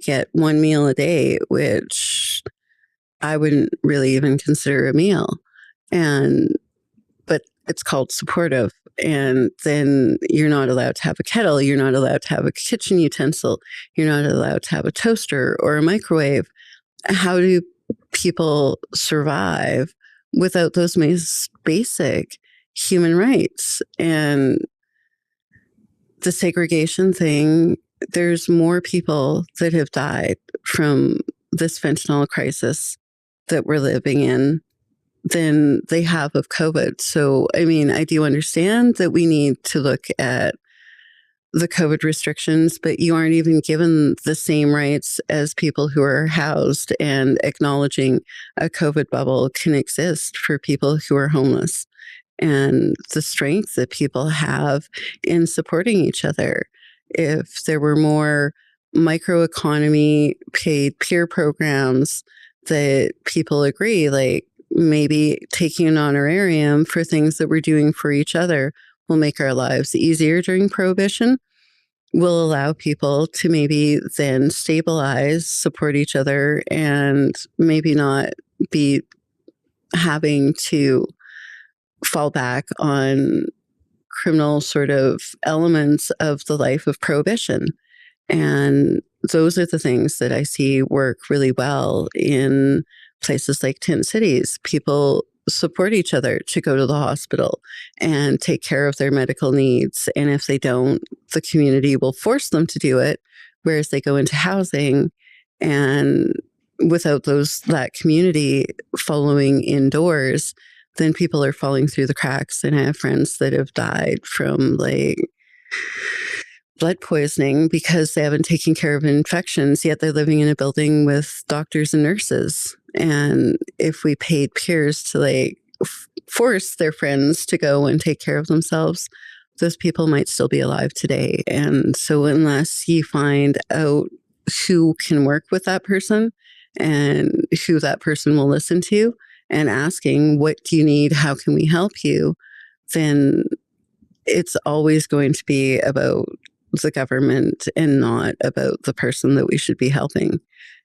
get one meal a day, which I wouldn't really even consider a meal. But it's called supportive. And then you're not allowed to have a kettle. You're not allowed to have a kitchen utensil. You're not allowed to have a toaster or a microwave. How do people survive without those basic human rights? And the segregation thing, there's more people that have died from this fentanyl crisis that we're living in than they have of COVID. So, I mean, I do understand that we need to look at the COVID restrictions, but you aren't even given the same rights as people who are housed, and acknowledging a COVID bubble can exist for people who are homeless, and the strength that people have in supporting each other. If there were more microeconomy paid peer programs that people agree, like maybe taking an honorarium for things that we're doing for each other will make our lives easier during Prohibition, will allow people to maybe then stabilize, support each other, and maybe not be having to fall back on criminal sort of elements of the life of Prohibition. And those are the things that I see work really well in places like tent cities. People support each other to go to the hospital and take care of their medical needs. And if they don't, the community will force them to do it, whereas they go into housing, and without that community following indoors, then people are falling through the cracks. And I have friends that have died from like blood poisoning because they haven't taken care of infections, yet they're living in a building with doctors and nurses. And if we paid peers to like force their friends to go and take care of themselves, those people might still be alive today. And so unless you find out who can work with that person and who that person will listen to, and asking, what do you need? How can we help you? Then it's always going to be about the government and not about the person that we should be helping.